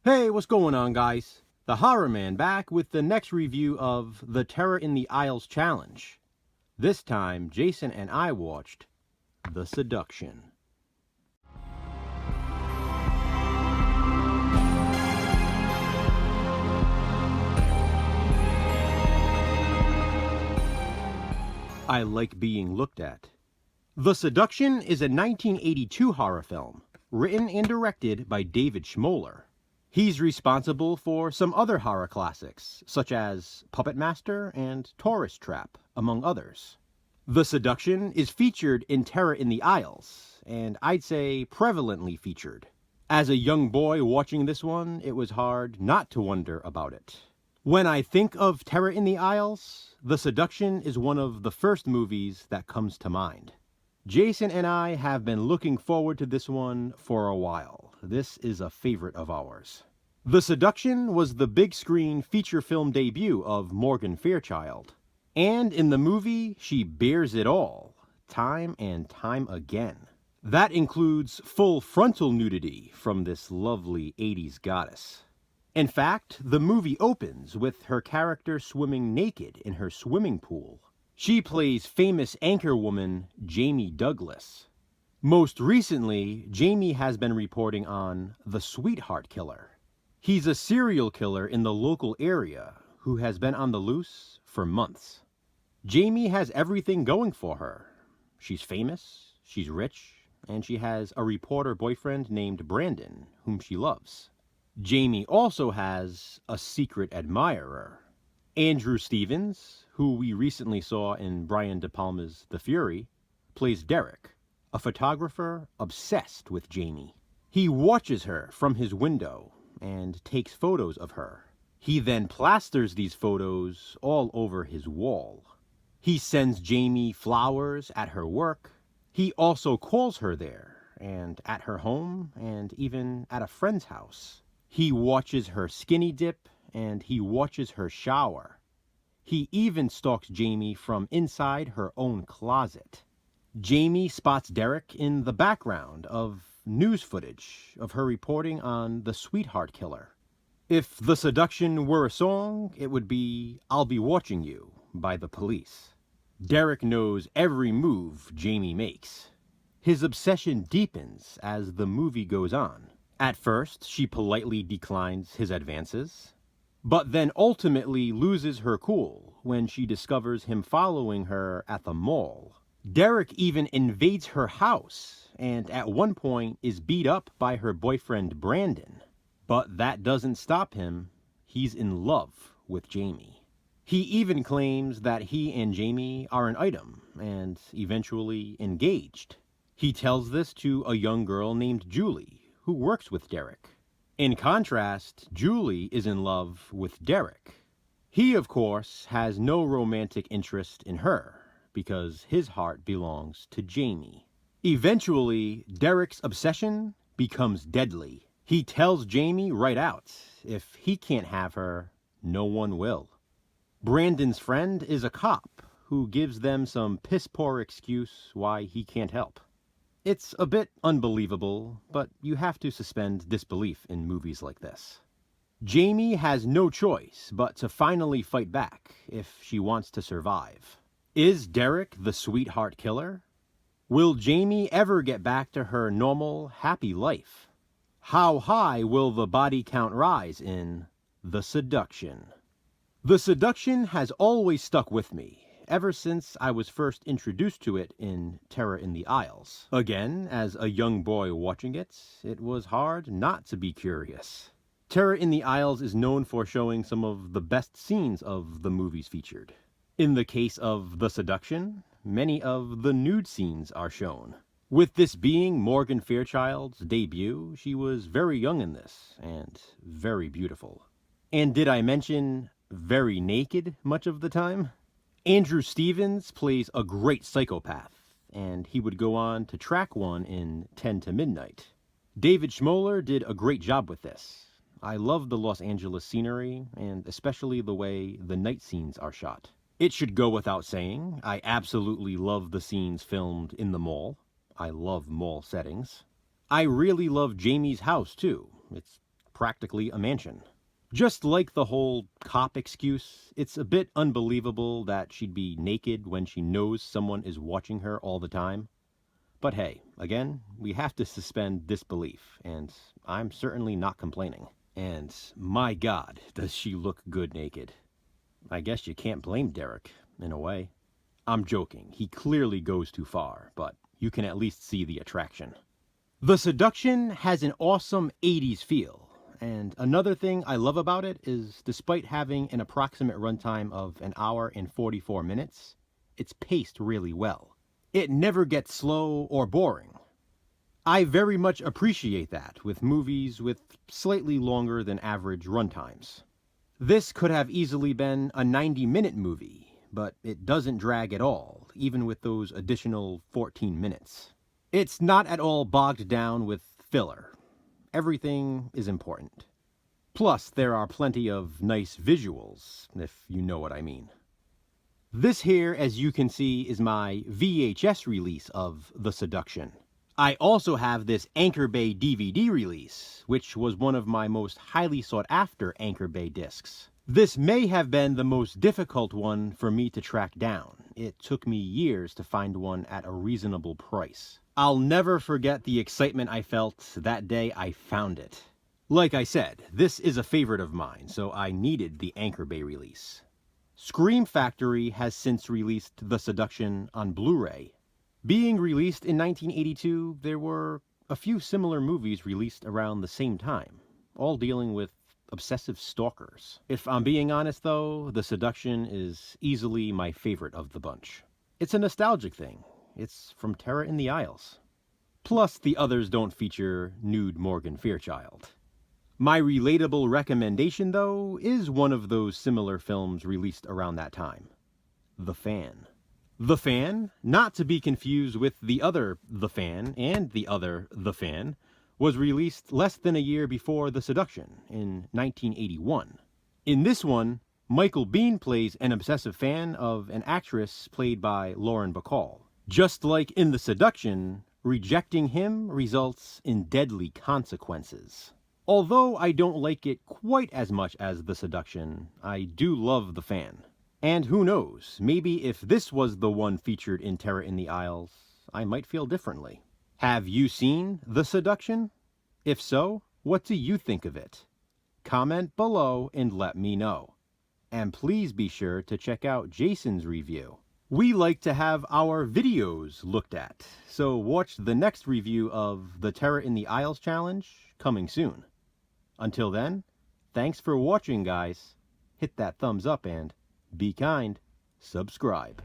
Hey, what's going on, guys? The Horror Man back with the next review of the Terror in the Aisles challenge. This time, Jason and I watched The Seduction. I like being looked at. The Seduction is a 1982 horror film, written and directed by David Schmoller. He's responsible for some other horror classics, such as Puppet Master and Tourist Trap, among others. The Seduction is featured in Terror in the Aisles, and I'd say prevalently featured. As a young boy watching this one, it was hard not to wonder about it. When I think of Terror in the Aisles, The Seduction is one of the first movies that comes to mind. Jason and I have been looking forward to this one for a while. This is a favorite of ours. The Seduction was the big screen feature film debut of Morgan Fairchild. And in the movie, she bears it all, time and time again. That includes full frontal nudity from this lovely 80s goddess. In fact, the movie opens with her character swimming naked in her swimming pool. She plays famous anchorwoman Jamie Douglas. Most recently, Jamie has been reporting on the Sweetheart Killer. He's a serial killer in the local area who has been on the loose for months. Jamie has everything going for her. She's famous, she's rich, and she has a reporter boyfriend named Brandon, whom she loves. Jamie also has a secret admirer. Andrew Stevens, who we recently saw in Brian De Palma's The Fury, plays Derek, a photographer obsessed with Jamie. He watches her from his window and takes photos of her. He then plasters these photos all over his wall. He sends Jamie flowers at her work. He also calls her there, and at her home, and even at a friend's house. He watches her skinny dip, and he watches her shower. He even stalks Jamie from inside her own closet. Jamie spots Derek in the background of news footage of her reporting on the Sweetheart Killer. If The Seduction were a song, it would be I'll Be Watching You by The Police. Derek knows every move Jamie makes. His obsession deepens as the movie goes on. At first, she politely declines his advances, but then ultimately loses her cool when she discovers him following her at the mall. Derek even invades her house and at one point is beat up by her boyfriend Brandon. But that doesn't stop him. He's in love with Jamie. He even claims that he and Jamie are an item and eventually engaged. He tells this to a young girl named Julie, who works with Derek. In contrast, Julie is in love with Derek. He, of course, has no romantic interest in her, because his heart belongs to Jamie. Eventually, Derek's obsession becomes deadly. He tells Jamie right out, if he can't have her, no one will. Brandon's friend is a cop who gives them some piss-poor excuse why he can't help. It's a bit unbelievable, but you have to suspend disbelief in movies like this. Jamie has no choice but to finally fight back if she wants to survive. Is Derek the Sweetheart Killer? Will Jamie ever get back to her normal, happy life? How high will the body count rise in The Seduction? The Seduction has always stuck with me, ever since I was first introduced to it in Terror in the Aisles. Again, as a young boy watching it, it was hard not to be curious. Terror in the Aisles is known for showing some of the best scenes of the movies featured. In the case of The Seduction, many of the nude scenes are shown. With this being Morgan Fairchild's debut, she was very young in this, and very beautiful. And did I mention very naked much of the time? Andrew Stevens plays a great psychopath, and he would go on to track one in 10 to Midnight. David Schmoller did a great job with this. I love the Los Angeles scenery, and especially the way the night scenes are shot. It should go without saying, I absolutely love the scenes filmed in the mall. I love mall settings. I really love Jamie's house, too. It's practically a mansion. Just like the whole cop excuse, it's a bit unbelievable that she'd be naked when she knows someone is watching her all the time. But hey, again, we have to suspend disbelief, and I'm certainly not complaining. And my God, does she look good naked. I guess you can't blame Derek, in a way. I'm joking, he clearly goes too far, but you can at least see the attraction. The Seduction has an awesome 80s feel, and another thing I love about it is despite having an approximate runtime of an hour and 44 minutes, it's paced really well. It never gets slow or boring. I very much appreciate that with movies with slightly longer than average runtimes. This could have easily been a 90-minute movie, but it doesn't drag at all, even with those additional 14 minutes. It's not at all bogged down with filler. Everything is important. Plus, there are plenty of nice visuals, if you know what I mean. This here, as you can see, is my VHS release of The Seduction. I also have this Anchor Bay DVD release, which was one of my most highly sought after Anchor Bay discs. This may have been the most difficult one for me to track down. It took me years to find one at a reasonable price. I'll never forget the excitement I felt that day I found it. Like I said, this is a favorite of mine, so I needed the Anchor Bay release. Scream Factory has since released The Seduction on Blu-ray. Being released in 1982, there were a few similar movies released around the same time, all dealing with obsessive stalkers. If I'm being honest though, The Seduction is easily my favorite of the bunch. It's a nostalgic thing. It's from Terror in the Isles. Plus, the others don't feature nude Morgan Fairchild. My relatable recommendation though is one of those similar films released around that time. The Fan. The Fan, not to be confused with the other The Fan and the other The Fan, was released less than a year before The Seduction in 1981. In this one, Michael Biehn plays an obsessive fan of an actress played by Lauren Bacall. Just like in The Seduction, rejecting him results in deadly consequences. Although I don't like it quite as much as The Seduction, I do love The Fan. And who knows, maybe if this was the one featured in Terror in the Isles, I might feel differently. Have you seen The Seduction? If so, what do you think of it? Comment below and let me know. And please be sure to check out Jason's review. We like to have our videos looked at, so watch the next review of the Terror in the Isles challenge coming soon. Until then, thanks for watching guys. Hit that thumbs up and be kind. Subscribe.